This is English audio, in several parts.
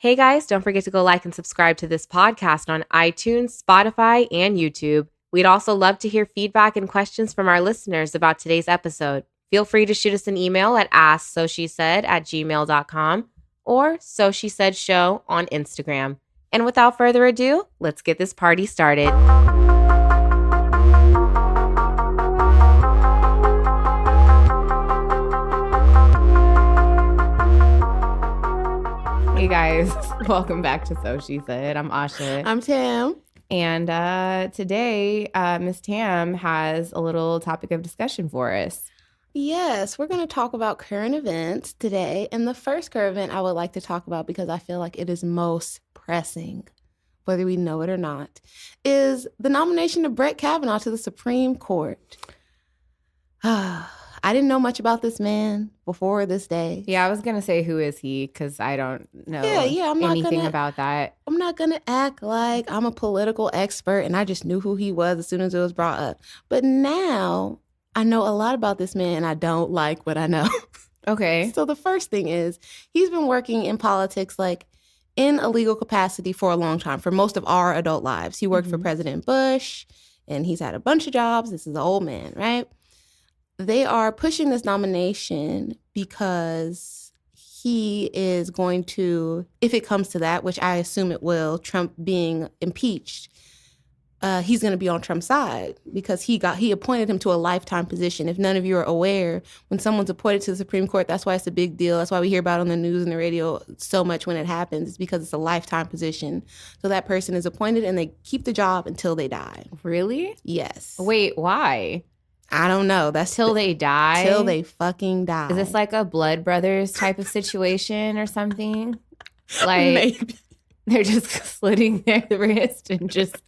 Hey guys, don't forget to go like and subscribe to this podcast on iTunes, Spotify, and YouTube. We'd also love to hear feedback and questions from our listeners about today's episode. Feel free to shoot us an email at askSoSheSaid@gmail.com or SoSheSaidShow on Instagram. And without further ado, let's get this party started. Hey guys, welcome back to SoSheSaid. I'm Asha. I'm Tam. And today, Miss Tam has a little topic of discussion for us. Yes, we're going to talk about current events today. And the first current event I would like to talk about, because I feel like it is most pressing, whether we know it or not, is the nomination of Brett Kavanaugh to the Supreme Court. I didn't know much about this man before this day. Yeah, I was going to say, who is he? Because I don't know I'm not anything about that. I'm not going to act like I'm a political expert and I just knew who he was as soon as it was brought up. But now I know a lot about this man and I don't like what I know. Okay. So the first thing is he's been working in politics like in a legal capacity for a long time, for most of our adult lives. He worked for President Bush and he's had a bunch of jobs. This is an old man, right? They are pushing this nomination because he is going to, if it comes to that, which I assume it will, Trump being impeached, he's going to be on Trump's side because he appointed him to a lifetime position. If none of you are aware, when someone's appointed to the Supreme Court, that's why it's a big deal. That's why we hear about it on the news and the radio so much when it happens. It's because it's a lifetime position. So that person is appointed and they keep the job until they die. Really? Yes. Wait, why? I don't know. That's till they die? Till they fucking die. Is this like a Blood Brothers type of situation or something? Like Maybe. They're just slitting their wrist and just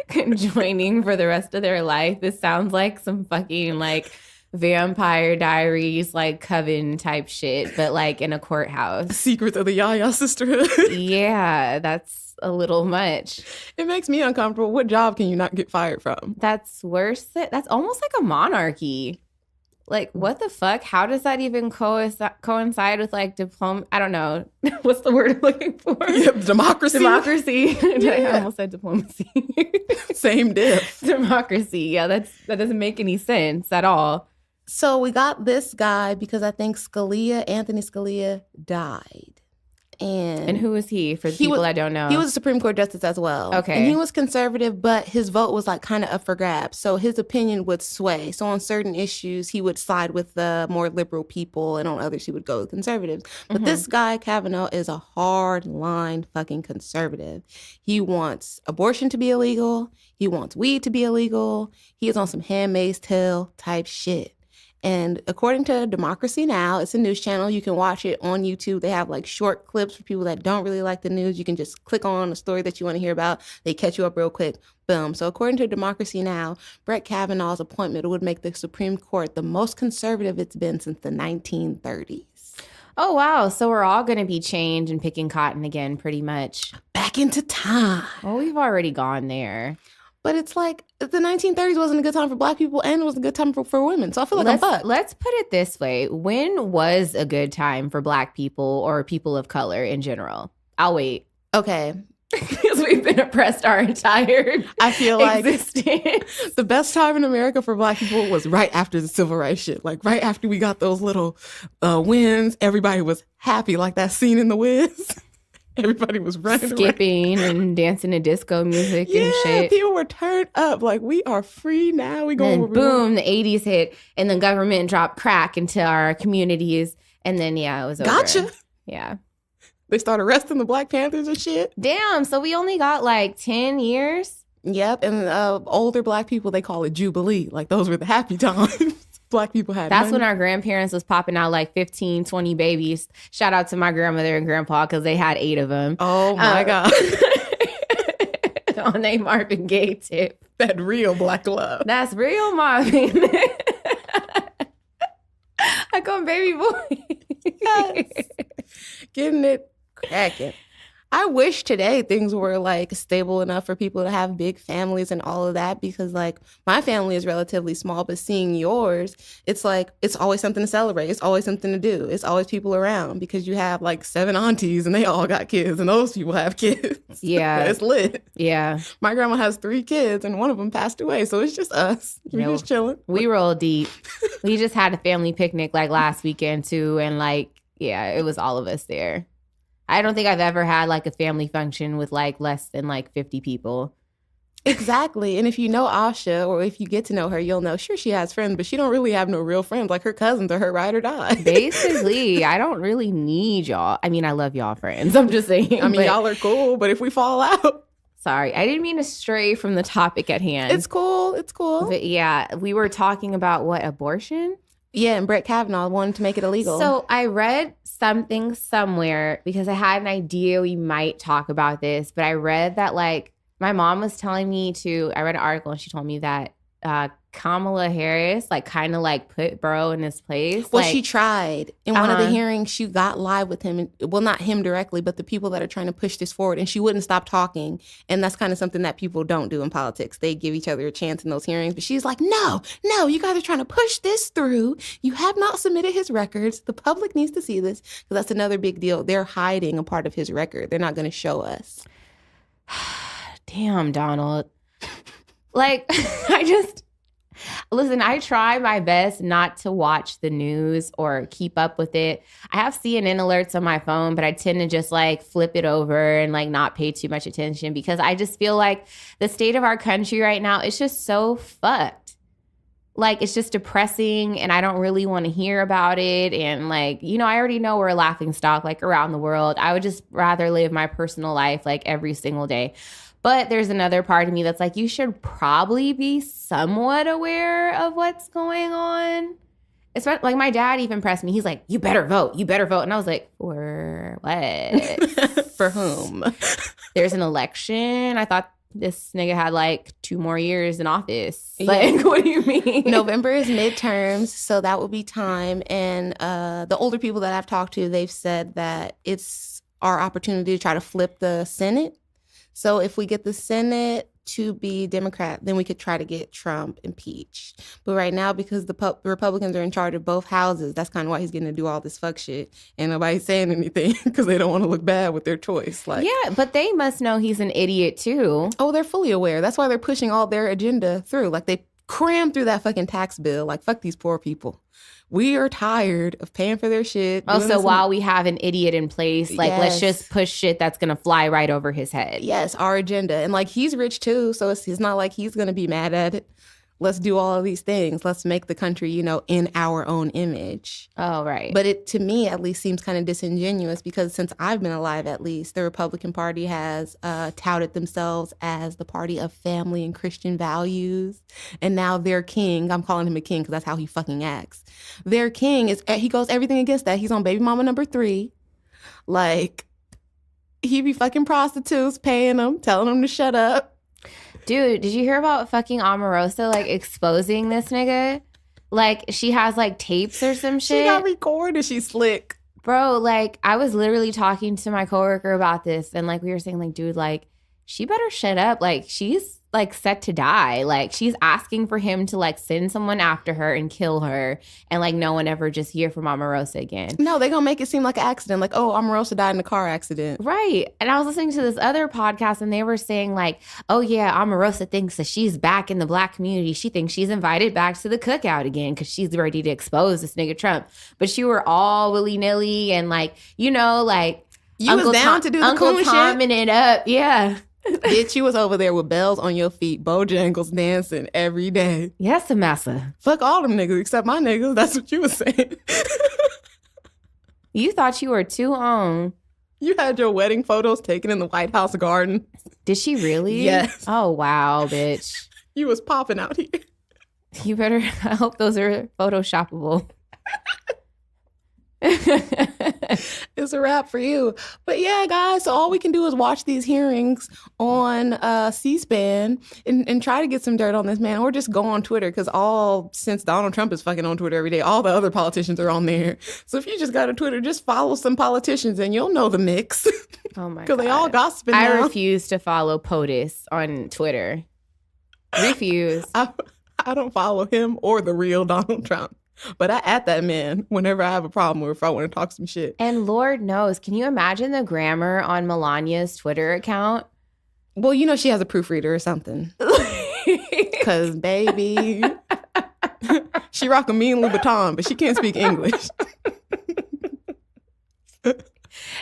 conjoining for the rest of their life. This sounds like some fucking like Vampire Diaries, like coven type shit, but like in a courthouse. Secrets of the Yaya sisterhood. Yeah, that's a little much. It makes me uncomfortable. What job can you not get fired from? That's worse. That's almost like a monarchy. Like, what the fuck? How does that even coincide with like I don't know. What's the word I'm looking for? Yeah, democracy. Democracy. Yeah. I almost said diplomacy. Same diff. Democracy. Yeah, that doesn't make any sense at all. So we got this guy because I think Anthony Scalia, died. And who was he, for the people that don't know? He was a Supreme Court justice as well. Okay. And he was conservative, but his vote was like kind of up for grabs. So his opinion would sway. So on certain issues, he would side with the more liberal people, and on others, he would go with conservatives. But this guy, Kavanaugh, is a hard-line fucking conservative. He wants abortion to be illegal. He wants weed to be illegal. He is on some Handmaid's Tale type shit. And according to Democracy Now!, it's a news channel. You can watch it on YouTube. They have like short clips for people that don't really like the news. You can just click on a story that you want to hear about. They catch you up real quick. Boom. So according to Democracy Now!, Brett Kavanaugh's appointment would make the Supreme Court the most conservative it's been since the 1930s. Oh, wow. So we're all going to be changed and picking cotton again, pretty much. Back into time. Well, we've already gone there. But it's like the 1930s wasn't a good time for Black people and it was a good time for women. So I feel like I'm fucked. Let's put it this way. When was a good time for Black people or people of color in general? I'll wait. Okay. Because we've been oppressed our entire I feel like existence. The best time in America for Black people was right after the Civil Rights shit. Like right after we got those little wins, everybody was happy, like that scene in The Wiz. Everybody was running skipping and dancing to disco music and shit. People were turned up like we are free now. We going and boom, the 80s hit and the government dropped crack into our communities. And then, it was over. Gotcha. Yeah. They started arresting the Black Panthers and shit. Damn, so we only got like 10 years? Yep, and older Black people, they call it Jubilee. Like those were the happy times. Black people had That's money. when our grandparents was popping out like 15, 20 babies. Shout out to my grandmother and grandpa because they had 8 of them. Oh my God. On a Marvin Gaye tip. That real Black love. That's real Marvin. I call him baby boy. Yes. Getting it cracking. I wish today things were like stable enough for people to have big families and all of that, because like my family is relatively small, but seeing yours, it's like it's always something to celebrate. It's always something to do. It's always people around because you have like 7 aunties and they all got kids and those people have kids. Yeah. It's lit. Yeah. My grandma has 3 kids and one of them passed away. So it's just us. We're just chilling. We roll deep. We just had a family picnic like last weekend too. And like, yeah, it was all of us there. I don't think I've ever had like a family function with like less than like 50 people. Exactly. And if you know Asha, or if you get to know her, you'll know, sure, she has friends, but she don't really have no real friends. Like her cousins are her ride or die. Basically, I don't really need y'all. I mean, I love y'all friends. I'm just saying. I mean, y'all are cool, but if we fall out. Sorry, I didn't mean to stray from the topic at hand. It's cool. It's cool. But yeah, we were talking about what, abortion? Yeah, and Brett Kavanaugh wanted to make it illegal. So I read something somewhere because I had an idea we might talk about this, but I read that like my mom was telling me I read an article and she told me that Kamala Harris like kind of like put Burrow in his place. Well, like, she tried. In one of the hearings, she got live with him. And, well, not him directly, but the people that are trying to push this forward. And she wouldn't stop talking. And that's kind of something that people don't do in politics. They give each other a chance in those hearings. But she's like, no, you guys are trying to push this through. You have not submitted his records. The public needs to see this. Because that's another big deal. They're hiding a part of his record. They're not going to show us. Damn, Donald. Like, Listen, I try my best not to watch the news or keep up with it. I have CNN alerts on my phone, but I tend to just like flip it over and like not pay too much attention because I just feel like the state of our country right now is just so fucked. Like, it's just depressing and I don't really want to hear about it. And like, you know, I already know we're a laughing stock like around the world. I would just rather live my personal life like every single day. But there's another part of me that's like, you should probably be somewhat aware of what's going on. It's like my dad even pressed me. He's like, you better vote. And I was like, for what? For whom? There's an election. I thought this nigga had like 2 more years in office. Like, what do you mean? November is midterms, so that will be time. And the older people that I've talked to, they've said that it's our opportunity to try to flip the Senate. So if we get the Senate to be Democrat, then we could try to get Trump impeached. But right now, because the Republicans are in charge of both houses, that's kind of why he's getting to do all this fuck shit. And nobody's saying anything because they don't want to look bad with their choice. Like, yeah, but they must know he's an idiot too. Oh, they're fully aware. That's why they're pushing all their agenda through. Like, they cram through that fucking tax bill. Like, fuck these poor people. We are tired of paying for their shit. Oh, so while we have an idiot in place, like, let's just push shit that's going to fly right over his head. Yes, our agenda. And, like, he's rich, too, so it's not like he's going to be mad at it. Let's do all of these things. Let's make the country, you know, in our own image. Oh, right. But it, to me, at least, seems kind of disingenuous because since I've been alive, at least, the Republican Party has touted themselves as the party of family and Christian values. And now their king, I'm calling him a king because that's how he fucking acts. Their king, he goes everything against that. He's on baby mama number 3. Like, he be fucking prostitutes, paying them, telling them to shut up. Dude, did you hear about fucking Omarosa, like, exposing this nigga? Like, she has, like, tapes or some shit. She got recorded. She's slick. Bro, like, I was literally talking to my coworker about this, and, like, we were saying, like, dude, like, she better shut up. Like, she's, like, set to die. Like, she's asking for him to, like, send someone after her and kill her, and, like, no one ever just hear from Omarosa again. No, they're gonna make it seem like an accident. Like, oh, Omarosa died in a car accident. Right. And I was listening to this other podcast, and they were saying, like, oh, yeah, Omarosa thinks that she's back in the Black community. She thinks she's invited back to the cookout again because she's ready to expose this nigga Trump. But you were all willy-nilly and, like, you know, like, you was down to do the Uncle coon Tom shit. it up. Yeah. Bitch, you was over there with bells on your feet, Bojangles dancing every day. Yes, Amasa. Fuck all them niggas except my niggas. That's what you was saying. You thought you were too on. You had your wedding photos taken in the White House garden. Did she really? Yes. Oh, wow, bitch. You was popping out here. You better, I hope those are photoshoppable. It's a wrap for you. But yeah, guys, so all we can do is watch these hearings on C-SPAN and try to get some dirt on this man, or just go on Twitter, because since Donald Trump is fucking on Twitter every day, all the other politicians are on there. So if you just got a Twitter, just follow some politicians and you'll know the mix. Oh my God. Because they all gossiping I now. refuse to follow POTUS on Twitter. Refuse. I don't follow him or the real Donald Trump. But I at that man whenever I have a problem or if I want to talk some shit. And Lord knows, can you imagine the grammar on Melania's Twitter account? Well, she has a proofreader or something. Because, baby, she rock a mean Louboutin, but she can't speak English.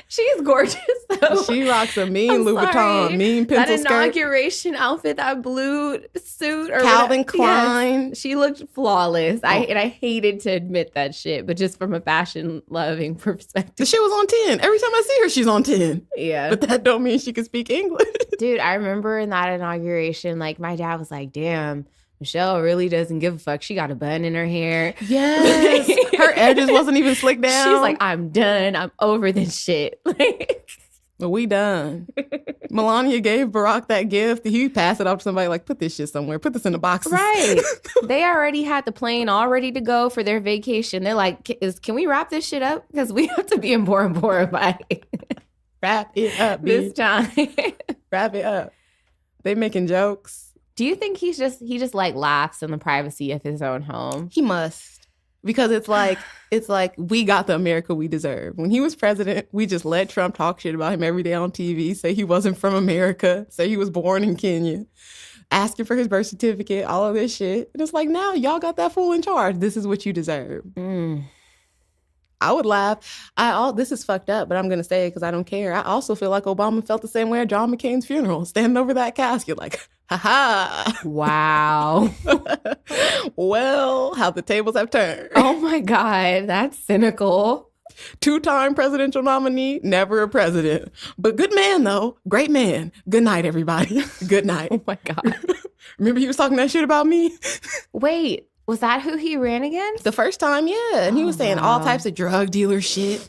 She's gorgeous, though. She rocks a mean Louboutin, mean pencil skirt. That inauguration outfit, that blue suit. Or Calvin Klein. Yes, she looked flawless. And I hated to admit that shit, but just from a fashion-loving perspective. The shit was on 10. Every time I see her, she's on 10. Yeah. But that don't mean she can speak English. Dude, I remember in that inauguration, like, my dad was like, damn, Michelle really doesn't give a fuck. She got a bun in her hair. Yes. Her edges wasn't even slicked down. She's like, I'm done. I'm over this shit. Well, we done. Melania gave Barack that gift. He passed it off to somebody like, put this shit somewhere. Put this in the boxes. Right. They already had the plane all ready to go for their vacation. They're like, can we wrap this shit up? Because we have to be in Bora Bora by wrap it up, this time. Wrap it up. They making jokes. Do you think he just like laughs in the privacy of his own home? He must. Because it's like we got the America we deserve. When he was president, we just let Trump talk shit about him every day on TV, say he wasn't from America, say he was born in Kenya, asking for his birth certificate, all of this shit. And it's like, now y'all got that fool in charge. This is what you deserve. I would laugh. This is fucked up, but I'm going to say it because I don't care. I also feel like Obama felt the same way at John McCain's funeral, standing over that casket like, ha-ha. Wow. Well, how the tables have turned. Oh my God, that's cynical. 2-time presidential nominee, never a president. But good man, though. Great man. Good night, everybody. Good night. Oh my God. Remember he was talking that shit about me? Wait. Was that who he ran against? The first time, yeah. And he was saying all types of drug dealer shit.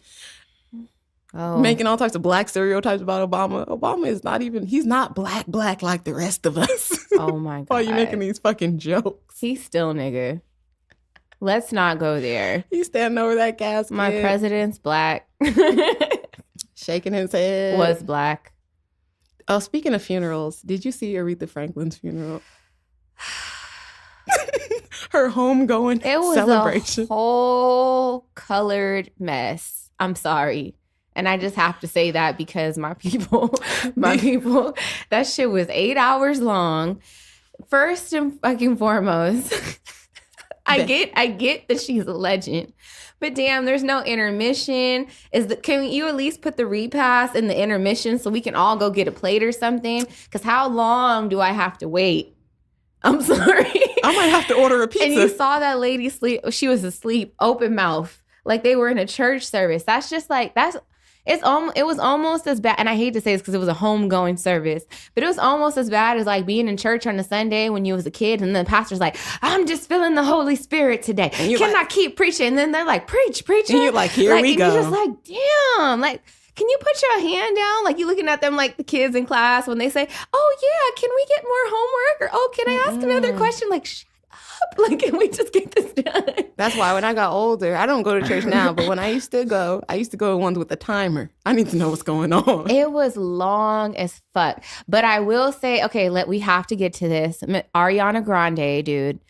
Making all types of black stereotypes about Obama. Obama is he's not black like the rest of us. Oh my God. Why are you making these fucking jokes? He's still nigga. Let's not go there. He's standing over that casket. My president's black. Shaking his head. Was black. Oh, speaking of funerals, did you see Aretha Franklin's funeral? Her homegoing celebration. It was a whole colored mess. I'm sorry. And I just have to say that because my people, that shit was 8 hours long. First and fucking foremost, I get that she's a legend. But damn, there's no intermission. Can you at least put the repast in the intermission so we can all go get a plate or something? Because how long do I have to wait? I'm sorry. I might have to order a pizza. And you saw that lady sleep. She was asleep, open mouth, like they were in a church service. That's just like, it was almost as bad. And I hate to say this because it was a homegoing service, but it was almost as bad as like being in church on a Sunday when you was a kid. And the pastor's like, I'm just feeling the Holy Spirit today. Can I keep preaching? And then they're like, preach. And you're like, here we go. And you're just like, damn, like, can you put your hand down? Like you looking at them like the kids in class when they say, oh yeah, can we get more homework? Or, oh, can I ask another question? Like, shut up. Like, can we just get this done? That's why when I got older, I don't go to church now, but when I used to go to ones with a timer. I need to know what's going on. It was long as fuck. But I will say, okay, we have to get to this. Ariana Grande, dude.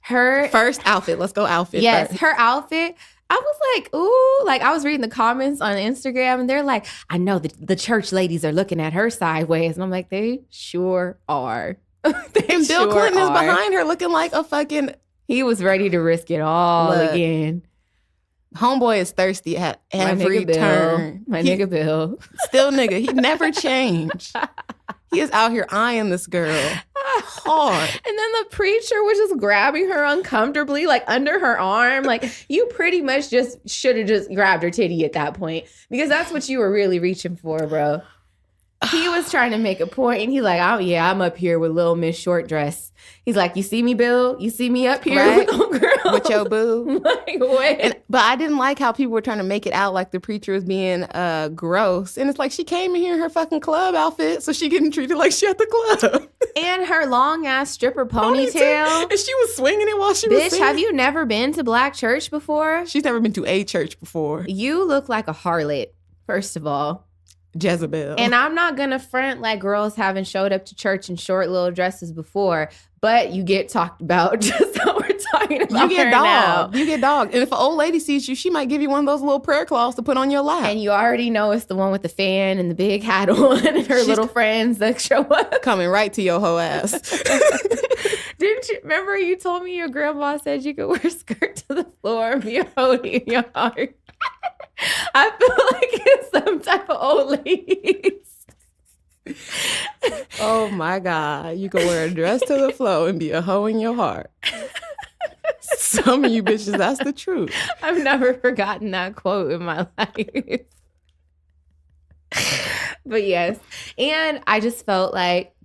Her first outfit. Let's go outfit. Yes, first. her outfit. I was like, ooh, like I was reading the comments on Instagram and they're like, I know the church ladies are looking at her sideways. And I'm like, they sure are. And Bill Clinton is behind her looking like a fucking... He was ready to risk it all again. Homeboy is thirsty at every turn. My nigga Bill. Still nigga. He never changed. He is out here eyeing this girl hard. And then the preacher was just grabbing her uncomfortably, like under her arm. Like you pretty much just should have just grabbed her titty at that point because that's what you were really reaching for, bro. he was trying to make a point. He's like, oh, yeah, I'm up here with Little Miss Short Dress. He's like, you see me, Bill? You see me up here Right? with old girl? With your boo. Like, what? But I didn't like how people were trying to make it out like the preacher was being gross. And it's like she came in here in her fucking club outfit, so she getting treated like she at the club. And her long-ass stripper ponytail. And she was swinging it while she was singing. Bitch, have you never been to Black church before? She's never been to a church before. You look like a harlot, first of all. Jezebel. And I'm not going to front like girls haven't showed up to church in short little dresses before, but you get talked about just how we're talking about you get her dogged. now. You get dogged. And if an old lady sees you, she might give you one of those little prayer cloths to put on your lap. And you already know it's the one with the fan and the big hat on and her little friends that show up. Coming right to your hoe ass. Didn't you remember you told me your grandma said you could wear a skirt to the floor and be a holy in your heart? I feel like it's some type of old ladies. Oh my God. You can wear a dress to the floor and be a hoe in your heart. Some of you bitches, that's the truth. I've never forgotten that quote in my life. But yes. And I just felt like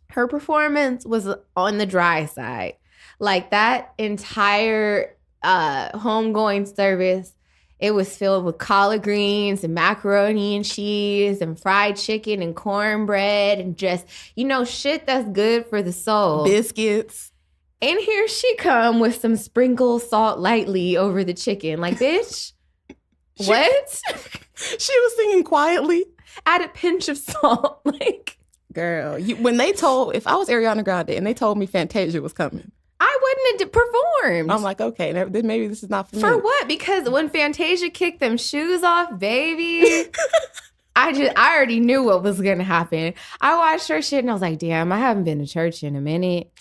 her performance was on the dry side. Like that entire homegoing service, it was filled with collard greens and macaroni and cheese and fried chicken and cornbread and just, shit that's good for the soul. Biscuits. And here she come with some sprinkle salt lightly over the chicken. Like, bitch, what? She was singing quietly. Add a pinch of salt. Like, girl, when they told, if I was Ariana Grande and they told me Fantasia was coming, I wouldn't have performed. I'm like, okay, then maybe this is not for me. For what? Because when Fantasia kicked them shoes off, baby, I already knew what was going to happen. I watched her shit and I was like, damn, I haven't been to church in a minute.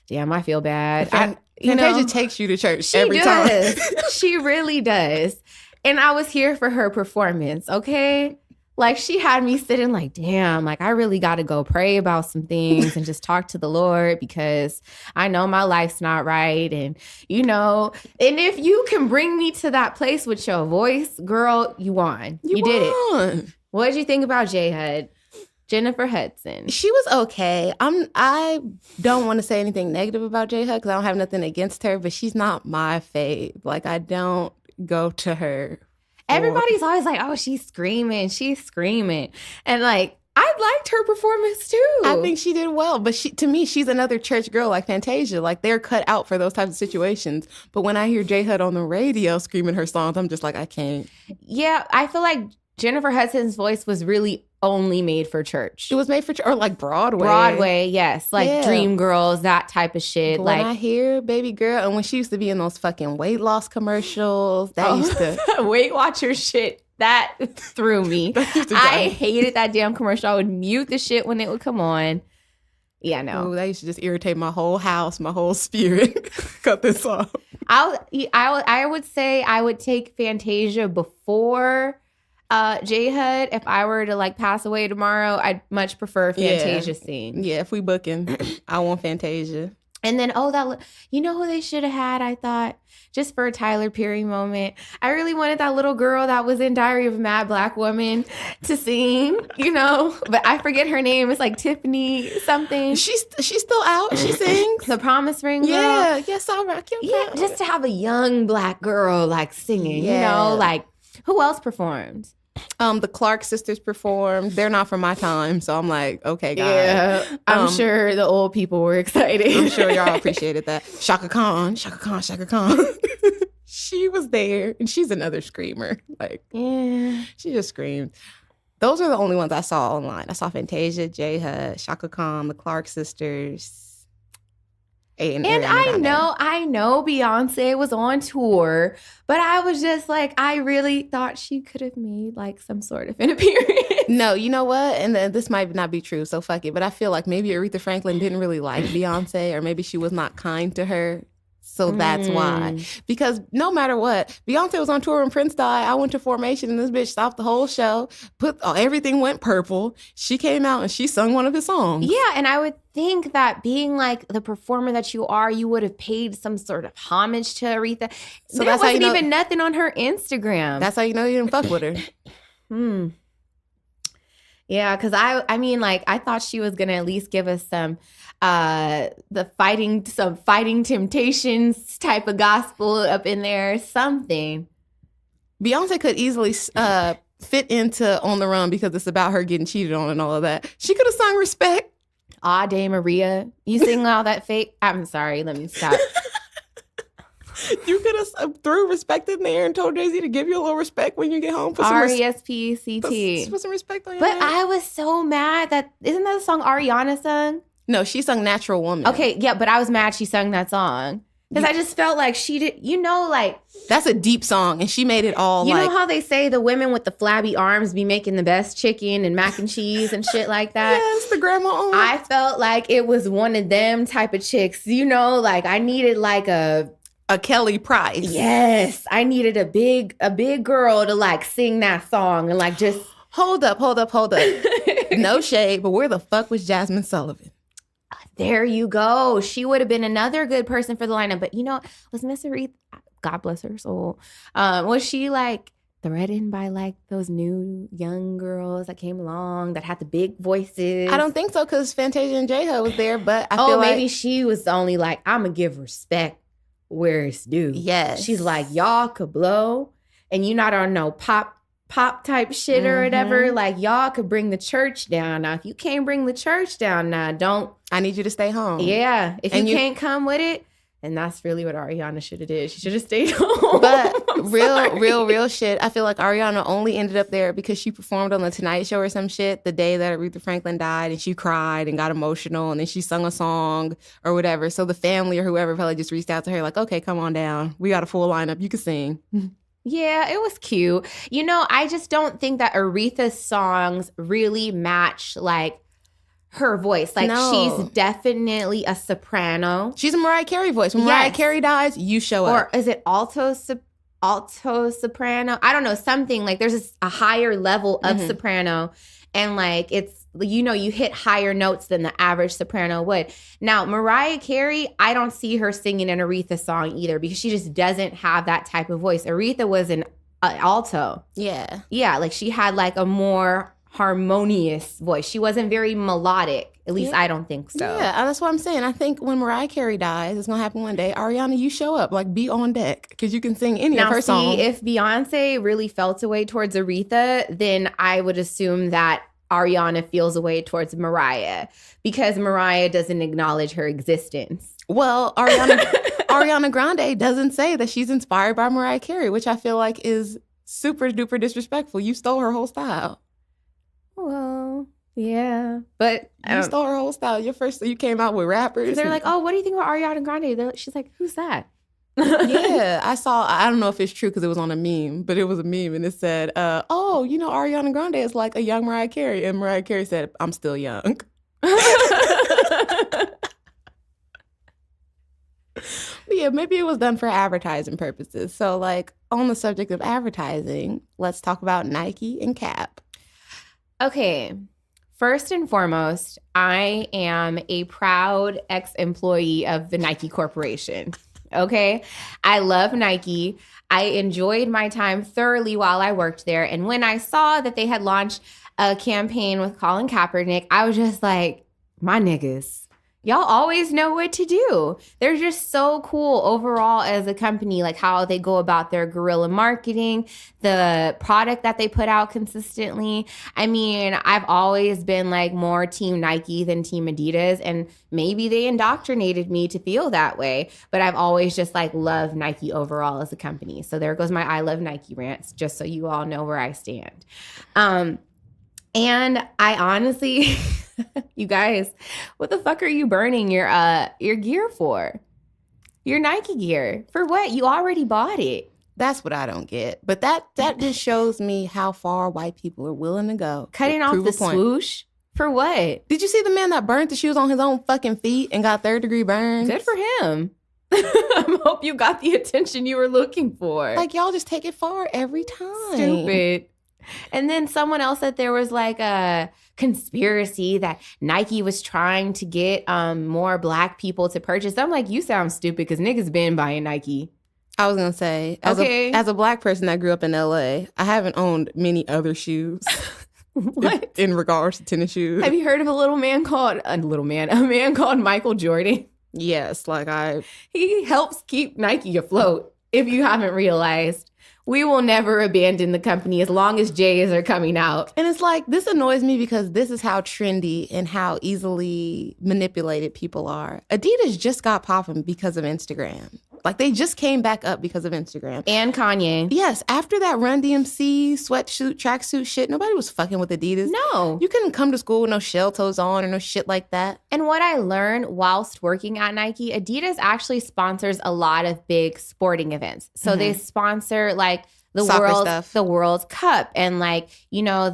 Damn, I feel bad. Fantasia takes you to church every time. time. She really does. And I was here for her performance, okay? Like, she had me sitting like, damn, like, I really got to go pray about some things and just talk to the Lord because I know my life's not right. And, and if you can bring me to that place with your voice, girl, you won. You did it. What did you think about J-Hud? Jennifer Hudson. She was okay. I don't want to say anything negative about J-Hud because I don't have nothing against her, but she's not my fave. Like, I don't go to her. Everybody's always like, oh, she's screaming. And like, I liked her performance too. I think she did well. But to me, she's another church girl like Fantasia. Like, they're cut out for those types of situations. But when I hear J-Hud on the radio screaming her songs, I'm just like, I can't. Yeah, I feel like Jennifer Hudson's voice was really only made for church. It was made for church, or like Broadway. Broadway, yes. Like Dreamgirls, that type of shit. But when I hear Baby Girl, and when she used to be in those fucking weight loss commercials, that used to... Weight Watchers shit, that threw me. I hated that damn commercial. I would mute the shit when it would come on. Yeah, no. Ooh, that used to just irritate my whole house, my whole spirit. Cut this off. I would say I would take Fantasia before... J-Hud, if I were to like pass away tomorrow, I'd much prefer Fantasia sing. Yeah, if we booking, I want Fantasia. And then, you know who they should have had, I thought, just for a Tyler Perry moment. I really wanted that little girl that was in Diary of a Mad Black Woman to sing, but I forget her name. It's like Tiffany something. She's still out. She sings. The Promise Ring girl. Yeah, yes, I'll rock your Yeah, just to have a young Black girl like singing, like who else performed? The Clark sisters performed. They're not from my time, so I'm like, okay, guys. Yeah, I'm sure the old people were excited. I'm sure y'all appreciated that. Shaka Khan. She was there, and she's another screamer. Like, she just screamed. Those are the only ones I saw online. I saw Fantasia, J-Hud, Shaka Khan, the Clark sisters. And I know Beyonce was on tour, but I was just like, I really thought she could have made like some sort of an appearance. No, you know what? And this might not be true, so fuck it. But I feel like maybe Aretha Franklin didn't really like Beyonce, or maybe she was not kind to her. So that's why. Because no matter what, Beyonce was on tour when Prince died. I went to Formation and this bitch stopped the whole show. Everything went purple. She came out and she sung one of his songs. Yeah, and I would think that being like the performer that you are, you would have paid some sort of homage to Aretha. So there wasn't even nothing on her Instagram. That's how you know you didn't fuck with her. Yeah, because I mean, like, I thought she was gonna at least give us some fighting temptations type of gospel up in there, something. Beyonce could easily fit into On the Run because it's about her getting cheated on and all of that. She could have sung Respect. Ah, Day Maria, you sing all that fake. I'm sorry, let me stop. You could have threw Respect in there and told Jay-Z to give you a little respect when you get home. R-E-S-P-C-T. Put some respect on your But name. I was so mad that, isn't that a song Ariana sung? No, she sung Natural Woman. Okay, yeah, but I was mad she sung that song. Because I just felt like she did, like. That's a deep song, and she made it all You know how they say the women with the flabby arms be making the best chicken and mac and cheese and shit like that? Yes, the grandma on. I felt like it was one of them type of chicks. Like I needed like a Kelly Price. Yes, I needed a big girl to like sing that song and like just Hold up. No shade, but where the fuck was Jasmine Sullivan? There you go. She would have been another good person for the lineup. But was Miss Aretha, God bless her soul, was she like threatened by like those new young girls that came along that had the big voices? I don't think so because Fantasia and J-Ho was there, but I feel maybe like she was only like, I'm going to give respect where it's due. Yes. She's like, y'all could blow and you not on no pop type shit or whatever. Like y'all could bring the church down. Now, if you can't bring the church down now, I need you to stay home. Yeah. If you can't come with it, and that's really what Ariana should have did. She should have stayed home. But real shit. I feel like Ariana only ended up there because she performed on the Tonight Show or some shit the day that Aretha Franklin died, and she cried and got emotional, and then she sung a song or whatever. So the family or whoever probably just reached out to her like, okay, come on down. We got a full lineup. You can sing. Yeah, it was cute. I just don't think that Aretha's songs really match like her voice. Like she's definitely a soprano. She's a Mariah Carey voice. When Mariah Carey dies, you show up. Or is it alto soprano? I don't know, something like there's a higher level of soprano, and like it's you hit higher notes than the average soprano would. Now, Mariah Carey, I don't see her singing an Aretha song either because she just doesn't have that type of voice. Aretha was an alto. Yeah. Yeah, like she had like a more harmonious voice. She wasn't very melodic. At least I don't think so. Yeah, that's what I'm saying. I think when Mariah Carey dies, it's going to happen one day. Ariana, you show up. Like, be on deck because you can sing any of her songs. If Beyonce really felt a way towards Aretha, then I would assume that Ariana feels a way towards Mariah because Mariah doesn't acknowledge her existence. Well, Ariana Grande doesn't say that she's inspired by Mariah Carey, which I feel like is super duper disrespectful. You stole her whole style. Well, yeah, but you stole her whole style. You came out with rappers. They're like, oh, what do you think about Ariana Grande? She's like, who's that? Yeah, I don't know if it's true because it was on a meme, but it was a meme and it said, Ariana Grande is like a young Mariah Carey. And Mariah Carey said, I'm still young. Yeah, maybe it was done for advertising purposes. So like on the subject of advertising, let's talk about Nike and Cap. Okay. First and foremost, I am a proud ex-employee of the Nike Corporation. Okay. I love Nike. I enjoyed my time thoroughly while I worked there. And when I saw that they had launched a campaign with Colin Kapernick, I was just like, my niggas, y'all always know what to do. They're just so cool overall as a company, like how they go about their guerrilla marketing, the product that they put out consistently. I mean, I've always been like more team Nike than team Adidas, and maybe they indoctrinated me to feel that way, but I've always just like loved Nike overall as a company. So there goes my I love Nike rants, just so you all know where I stand. And I honestly, you guys, what the fuck are you burning your gear for? Your Nike gear. For what? You already bought it. That's what I don't get. But that just shows me how far white people are willing to go. Cutting off the swoosh? For what? Did you see the man that burnt the shoes on his own fucking feet and got third-degree burns? Good for him. I hope you got the attention you were looking for. Like, y'all just take it far every time. Stupid. And then someone else said there was like a conspiracy that Nike was trying to get more black people to purchase. I'm like, you sound stupid because niggas been buying Nike. I was going to say, as a black person that grew up in LA, I haven't owned many other shoes. What? In regards to tennis shoes. Have you heard of a man called Michael Jordan? Yes, He helps keep Nike afloat. If you haven't realized, we will never abandon the company as long as J's are coming out. And it's like, this annoys me because this is how trendy and how easily manipulated people are. Adidas just got popping because of Instagram. Like, they just came back up because of Instagram. And Kanye. Yes, after that Run DMC sweatsuit, tracksuit shit, nobody was fucking with Adidas. No. You couldn't come to school with no shell toes on or no shit like that. And what I learned whilst working at Nike, Adidas actually sponsors a lot of big sporting events. So they sponsor like the World's Cup and like, you know,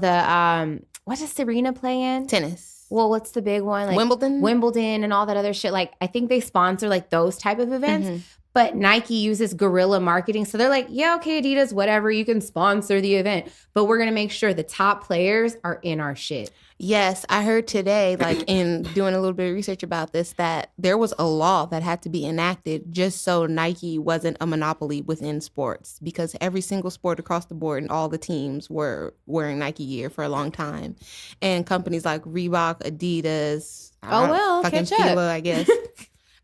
what does Serena play in? Tennis. Well, what's the big one? Like Wimbledon and all that other shit. Like, I think they sponsor like those type of events. But Nike uses guerrilla marketing. So they're like, yeah, okay, Adidas, whatever, you can sponsor the event. But we're going to make sure the top players are in our shit. Yes, I heard today, like in doing a little bit of research about this, that there was a law that had to be enacted just so Nike wasn't a monopoly within sports, because every single sport across the board and all the teams were wearing Nike gear for a long time. And companies like Reebok, Adidas, fucking Fila, I guess,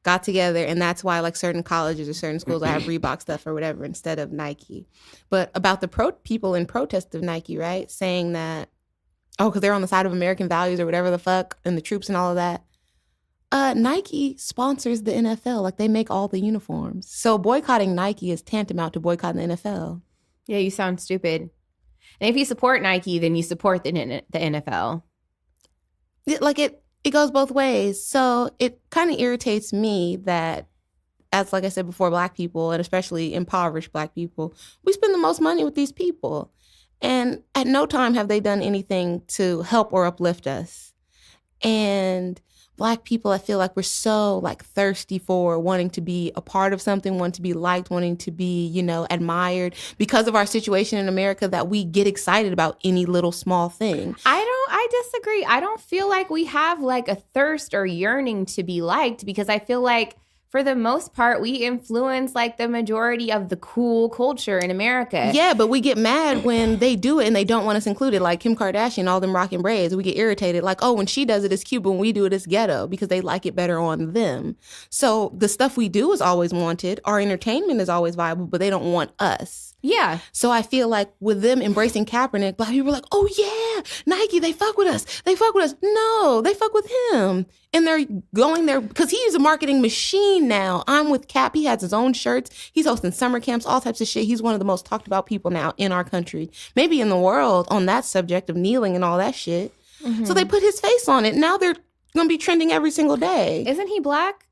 got together, and that's why like certain colleges or certain schools have Reebok stuff or whatever instead of Nike. But about the people in protest of Nike, right, saying that, because they're on the side of American values or whatever the fuck, and the troops and all of that. Nike sponsors the NFL. Like, they make all the uniforms. So boycotting Nike is tantamount to boycotting the NFL. Yeah, you sound stupid. And if you support Nike, then you support the NFL. It goes both ways. So it kind of irritates me that, as like I said before, Black people, and especially impoverished Black people, we spend the most money with these people. And at no time have they done anything to help or uplift us. And Black people, I feel like we're so like thirsty for wanting to be a part of something, wanting to be liked, wanting to be, you know, admired because of our situation in America, that we get excited about any little small thing. I disagree. I don't feel like we have like a thirst or yearning to be liked, because I feel like for the most part, we influence like the majority of the cool culture in America. Yeah, but we get mad when they do it and they don't want us included. Like Kim Kardashian, all them rocking braids. We get irritated. Like, oh, when she does it, it's cute, but when we do it, it's ghetto, because they like it better on them. So the stuff we do is always wanted. Our entertainment is always viable, but they don't want us. Yeah. So I feel like with them embracing Kaepernick, Black people are like, oh yeah, Nike, they fuck with us. They fuck with us. No, they fuck with him. And they're going there because he's a marketing machine now. I'm with Cap. He has his own shirts. He's hosting summer camps, all types of shit. He's one of the most talked about people now in our country, maybe in the world, on that subject of kneeling and all that shit. So they put his face on it. Now they're going to be trending every single day. Isn't he Black?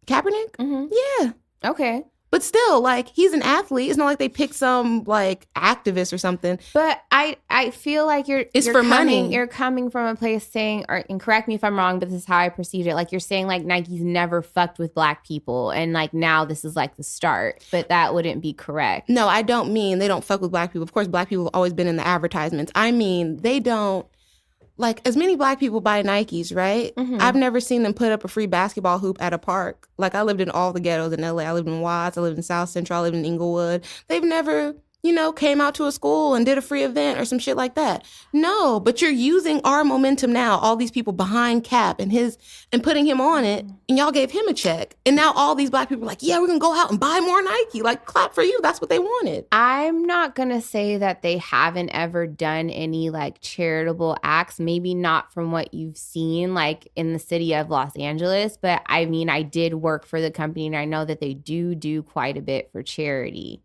Kaepernick? Yeah. Okay. But still, like, he's an athlete. It's not like they pick some, like, activist or something. But I feel like you're money. You're coming from a place saying, and correct me if I'm wrong, but this is how I perceived it. Like, you're saying, like, Nike's never fucked with Black people, and, like, now this is, like, the start. But that wouldn't be correct. No, I don't mean they don't fuck with Black people. Of course, Black people have always been in the advertisements. I mean, they don't. Like, as many Black people buy Nikes, right? I've never seen them put up a free basketball hoop at a park. Like, I lived in all the ghettos in LA. I lived in Watts. I lived in South Central. I lived in Inglewood. They've never, you know, came out to a school and did a free event or some shit like that. No, but you're using our momentum now, all these people behind Cap and putting him on it, and y'all gave him a check. And now all these Black people are like, yeah, we're going to go out and buy more Nike. Like, clap for you. That's what they wanted. I'm not going to say that they haven't ever done any, like, charitable acts, maybe not from what you've seen, like, in the city of Los Angeles. But, I mean, I did work for the company, and I know that they do quite a bit for charity.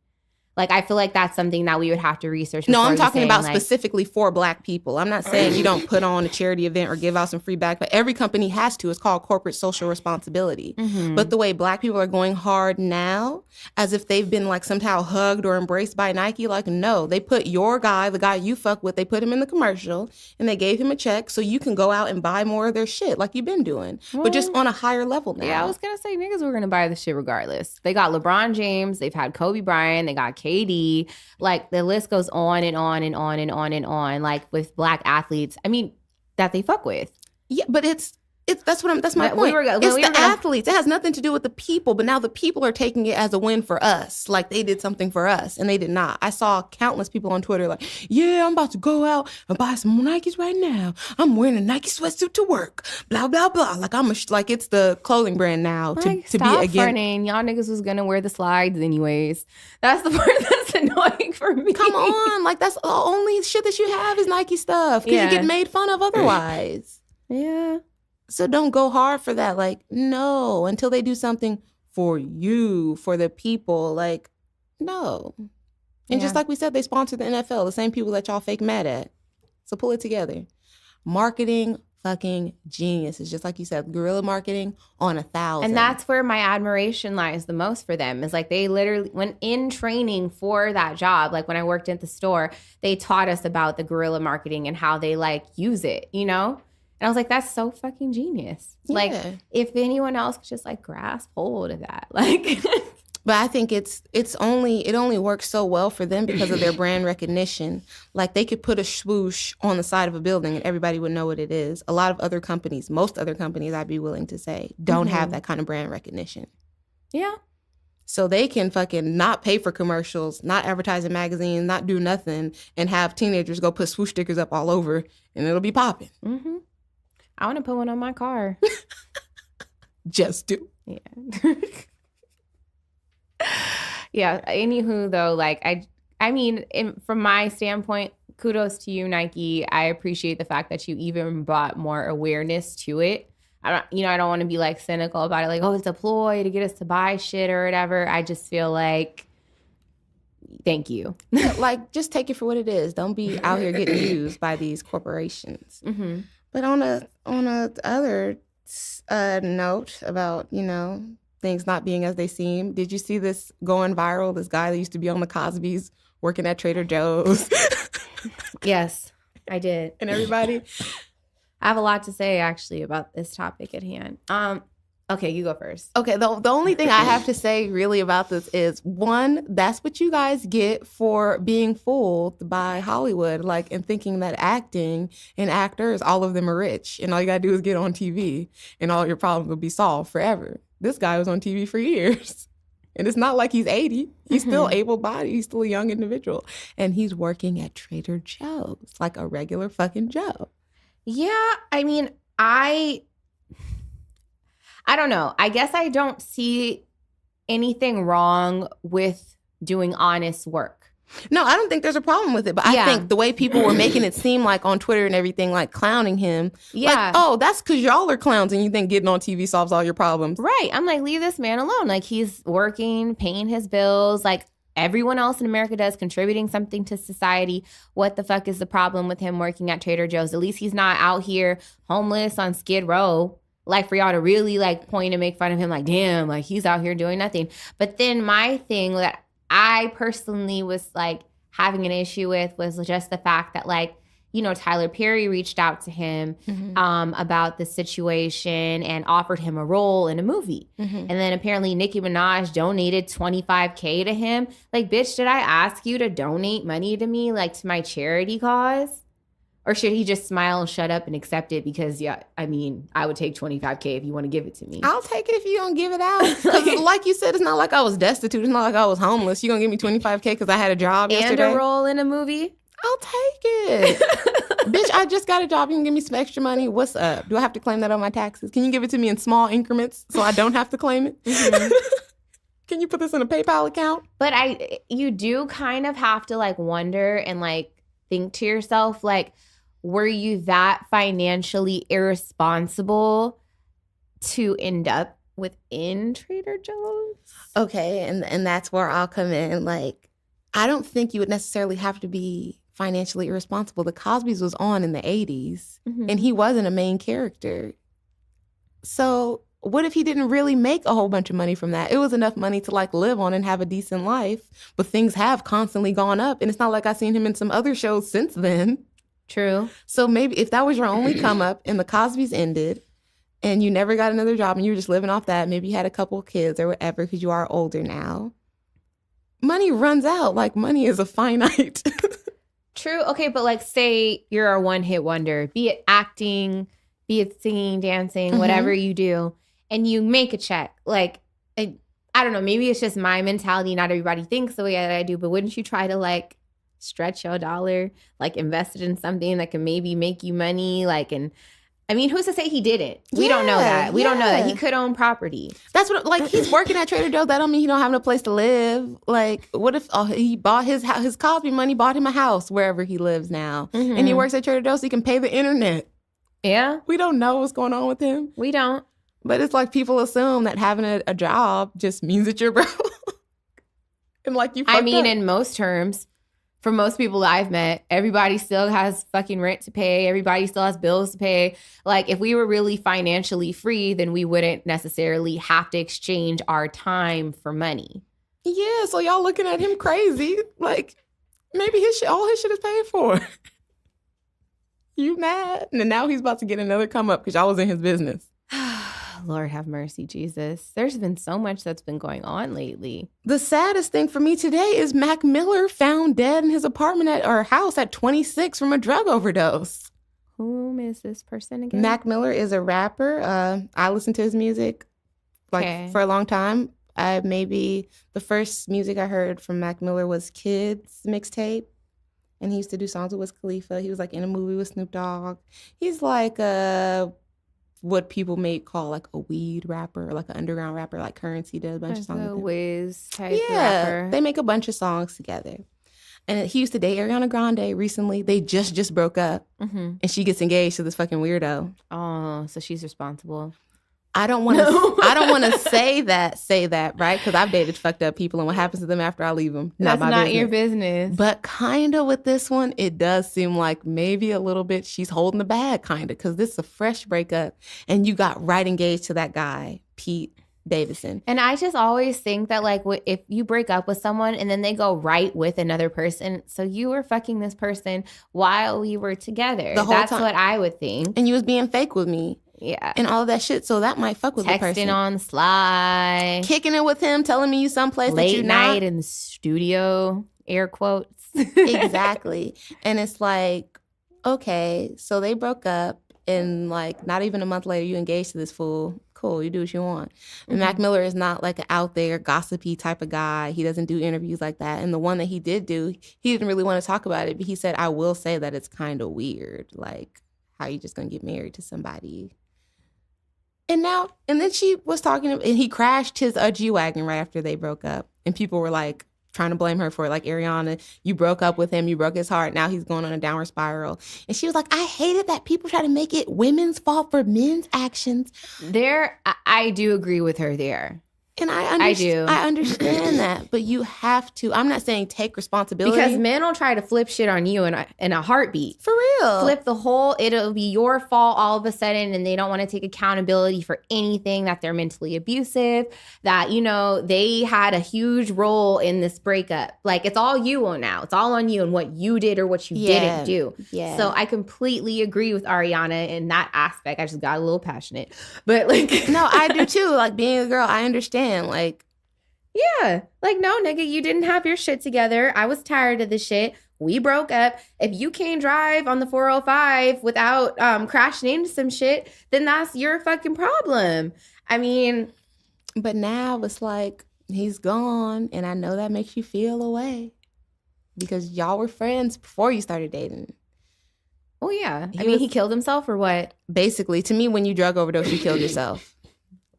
Like, I feel like that's something that we would have to research. No, I'm talking about specifically for Black people. I'm not saying you don't put on a charity event or give out some free back, but every company has to. It's called corporate social responsibility. But the way Black people are going hard now, as if they've been like somehow hugged or embraced by Nike, like, no, they put your guy, the guy you fuck with, they put him in the commercial and they gave him a check so you can go out and buy more of their shit like you've been doing, but just on a higher level now. Yeah, I was going to say niggas were going to buy the shit regardless. They got LeBron James, they've had Kobe Bryant, they got KD, like the list goes on and on and on and on and on, like with Black athletes, I mean, that they fuck with. Yeah, but it's That's my point. It's the athletes. It has nothing to do with the people, but now the people are taking it as a win for us. Like they did something for us and they did not. I saw countless people on Twitter like, yeah, I'm about to go out and buy some Nikes right now. I'm wearing a Nike sweatsuit to work. Blah, blah, blah. Like like it's the clothing brand now to be again. Fronting. Y'all niggas was going to wear the slides anyways. That's the part that's annoying for me. Come on. Like that's the only shit that you have is Nike stuff because you get made fun of otherwise. Yeah. So don't go hard for that. Like, no, until they do something for you, for the people. Like, no. And just like we said, they sponsor the NFL, the same people that y'all fake mad at. So pull it together. Marketing, fucking genius. It's just like you said, guerrilla marketing on 1,000. And that's where my admiration lies the most for them. Is like they literally, when in training for that job, like when I worked at the store, they taught us about the guerrilla marketing and how they like use it, you know? And I was like, that's so fucking genius. Yeah. Like, if anyone else could just like grasp hold of that, like. But I think it only works so well for them because of their brand recognition. Like they could put a swoosh on the side of a building and everybody would know what it is. A lot of other companies, most other companies, I'd be willing to say, don't have that kind of brand recognition. Yeah. So they can fucking not pay for commercials, not advertise in magazines, not do nothing, and have teenagers go put swoosh stickers up all over and it'll be popping. Mm-hmm. I want to put one on my car. Just do. Yeah. Yeah. Anywho, though, like, I mean, from my standpoint, kudos to you, Nike. I appreciate the fact that you even brought more awareness to it. I don't want to be like cynical about it. Like, oh, it's a ploy to get us to buy shit or whatever. I just feel like, thank you. Yeah, like, just take it for what it is. Don't be out here getting used by these corporations. Mm-hmm. But on a other note about, things not being as they seem, did you see this going viral? This guy that used to be on the Cosbys working at Trader Joe's. Yes, I did. And everybody. I have a lot to say actually about this topic at hand. Okay, you go first. Okay, the only thing I have to say really about this is, one, that's what you guys get for being fooled by Hollywood, like, and thinking that acting and actors, all of them are rich, and all you gotta do is get on TV, and all your problems will be solved forever. This guy was on TV for years, and it's not like he's 80. He's still able-bodied. He's still a young individual, and he's working at Trader Joe's, like a regular fucking Joe. Yeah, I mean, I don't know. I guess I don't see anything wrong with doing honest work. No, I don't think there's a problem with it. But I think the way people were making it seem like on Twitter and everything, like clowning him. Yeah. Like, oh, that's because y'all are clowns and you think getting on TV solves all your problems. Right. I'm like, leave this man alone. Like, he's working, paying his bills. Like, everyone else in America does, contributing something to society. What the fuck is the problem with him working at Trader Joe's? At least he's not out here homeless on Skid Row. Like, for y'all to really, like, point and make fun of him, like, damn, like, he's out here doing nothing. But then my thing that I personally was, like, having an issue with was just the fact that, like, Tyler Perry reached out to him about the situation and offered him a role in a movie. Mm-hmm. And then apparently Nicki Minaj donated $25,000 to him. Like, bitch, did I ask you to donate money to me, like, to my charity cause? Or should he just smile and shut up and accept it? Because, I would take $25,000 if you want to give it to me. I'll take it if you don't give it out. Because like you said, it's not like I was destitute. It's not like I was homeless. You going to give me $25,000 because I had a job yesterday? And a role in a movie? I'll take it. Bitch, I just got a job. You can give me some extra money. What's up? Do I have to claim that on my taxes? Can you give it to me in small increments so I don't have to claim it? Mm-hmm. Can you put this in a PayPal account? But you do kind of have to, like, wonder and, like, think to yourself, like, were you that financially irresponsible to end up within Trader Joe's? Okay, and that's where I'll come in. Like, I don't think you would necessarily have to be financially irresponsible. The Cosbys was on in the 80s, and he wasn't a main character. So what if he didn't really make a whole bunch of money from that? It was enough money to, like, live on and have a decent life, but things have constantly gone up, and it's not like I've seen him in some other shows since then. True. So maybe if that was your only come up and the Cosbys ended and you never got another job and you were just living off that, maybe you had a couple of kids or whatever because you are older now, money runs out. Like, money is a finite. True. Okay, but, like, say you're a one-hit wonder, be it acting, be it singing, dancing, whatever you do, and you make a check. Like, I don't know, maybe it's just my mentality. Not everybody thinks the way that I do, but wouldn't you try to like stretch your dollar, like invest it in something that can maybe make you money? Like, and I mean, who's to say he didn't? We don't know that. We don't know that. He could own property. That's what, like, he's working at Trader Joe's. That don't mean he don't have no place to live. Like, what if he bought his Cosby money, bought him a house wherever he lives now, and he works at Trader Joe's so he can pay the internet. Yeah. We don't know what's going on with him. We don't. But it's like people assume that having a job just means that you're broke. And like you fucked up. In most terms, for most people that I've met, everybody still has fucking rent to pay. Everybody still has bills to pay. Like, if we were really financially free, then we wouldn't necessarily have to exchange our time for money. Yeah, so y'all looking at him crazy. Like, maybe all his shit is paid for. You mad? And now he's about to get another come up because y'all was in his business. Lord have mercy, Jesus. There's been so much that's been going on lately. The saddest thing for me today is Mac Miller found dead in his apartment or house at 26 from a drug overdose. Who is this person again? Mac Miller is a rapper. I listened to his music for a long time. Maybe the first music I heard from Mac Miller was Kids mixtape. And he used to do songs with Wiz Khalifa. He was like in a movie with Snoop Dogg. He's like what people may call like a weed rapper, or like an underground rapper, like Currency does a bunch of songs with him. Wiz type rapper. They make a bunch of songs together. And he used to date Ariana Grande recently. They just broke up. And she gets engaged to this fucking weirdo. Oh, so she's responsible. I don't want to say that, right? Because I've dated fucked up people, and what happens to them after I leave them? That's not your business. But kind of with this one, it does seem like maybe a little bit she's holding the bag, kind of, because this is a fresh breakup, and you got right engaged to that guy, Pete Davidson. And I just always think that, like, if you break up with someone and then they go right with another person, so you were fucking this person while we were together. That's what I would think. And you was being fake with me. Yeah. And all of that shit. So that might fuck with the person. Texting on the slide. Kicking it with him, telling me you someplace that you're not. Late night in the studio, air quotes. Exactly. And it's like, okay, so they broke up, and like not even a month later you engaged to this fool. Cool, you do what you want. And Mac Miller is not like an out there gossipy type of guy. He doesn't do interviews like that. And the one that he did do, he didn't really want to talk about it, but he said, I will say that it's kind of weird. Like, how you just gonna get married to somebody? And then she was talking, and he crashed his G-Wagon right after they broke up. And people were like trying to blame her for it. Like, Ariana, you broke up with him, you broke his heart, now he's going on a downward spiral. And she was like, I hated that people try to make it women's fault for men's actions. I do agree with her there. And I understand that, but you have to. I'm not saying take responsibility, because men will try to flip shit on you in a heartbeat. For real, flip the whole. It'll be your fault all of a sudden, and they don't want to take accountability for anything. That they're mentally abusive. That they had a huge role in this breakup. Like, it's all you on now. It's all on you and what you did or what you didn't do. Yeah. So I completely agree with Ariana in that aspect. I just got a little passionate, but like, no, I do too. Like, being a girl, I understand. Like, yeah, like, no, nigga, you didn't have your shit together. I was tired of the shit. We broke up. If you can't drive on the 405 without crashing into some shit, then that's your fucking problem. I mean, but now it's like, he's gone, and I know that makes you feel away because y'all were friends before you started dating. Oh yeah, he killed himself or what? Basically, to me, when you drug overdose, you killed yourself.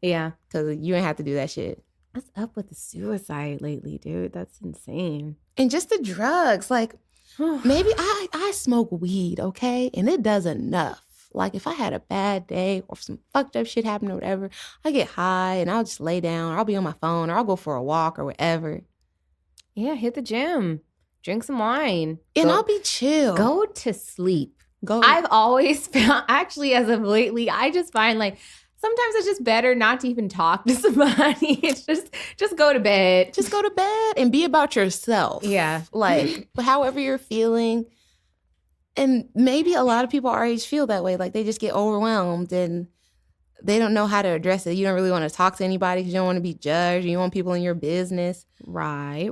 Yeah. Because you ain't have to do that shit. What's up with the suicide lately, dude? That's insane. And just the drugs. Like, maybe I smoke weed, okay? And it does enough. Like, if I had a bad day or some fucked up shit happened or whatever, I get high and I'll just lay down, or I'll be on my phone, or I'll go for a walk or whatever. Yeah, hit the gym. Drink some wine. And I'll be chill. Go to sleep. I've always found, actually, as of lately, I just find, like, sometimes it's just better not to even talk to somebody. It's just go to bed. Just go to bed and be about yourself. Yeah. Like, however you're feeling. And maybe a lot of people our age feel that way. Like, they just get overwhelmed and they don't know how to address it. You don't really want to talk to anybody because you don't want to be judged. You want people in your business. Right.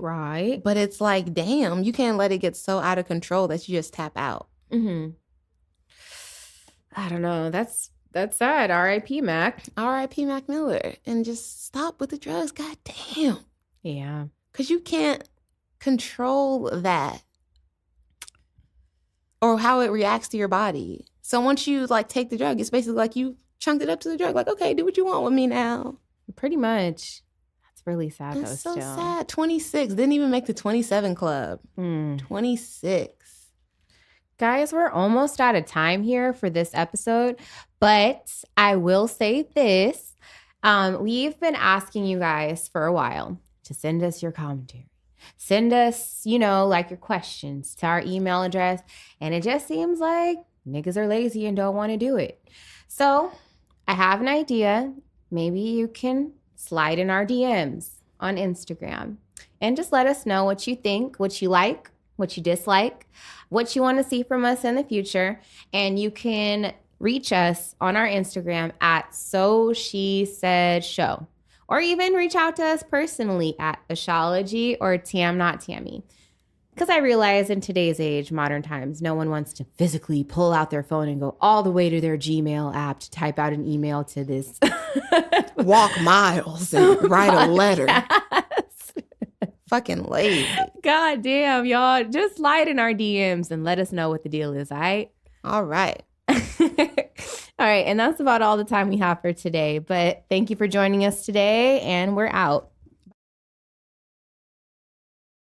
But it's like, damn, you can't let it get so out of control that you just tap out. I don't know. That's That's sad. R.I.P. Mac. R.I.P. Mac Miller. And just stop with the drugs. God damn. Yeah. Because you can't control that or how it reacts to your body. So once you like take the drug, it's basically like you chunked it up to the drug. Like, okay, do what you want with me now. Pretty much. That's really sad, It's though, so still. sad. 26. Didn't even make the 27 club. 26. Guys, we're almost out of time here for this episode, but I will say this. We've been asking you guys for a while to send us your commentary. Send us, like your questions to our email address. And it just seems like niggas are lazy and don't want to do it. So I have an idea. Maybe you can slide in our DMs on Instagram and just let us know what you think, what you like, what you dislike, what you want to see from us in the future. And you can reach us on our Instagram at SoSheSaid Show, or even reach out to us personally at Ashology or Tam Not Tammy. Because I realize in today's age, modern times, no one wants to physically pull out their phone and go all the way to their Gmail app to type out an email to this. Walk miles and write a letter. Fucking lazy. God damn, y'all. Just slide in our DMs and let us know what the deal is, all right? All right. All right. And that's about all the time we have for today. But thank you for joining us today, and we're out.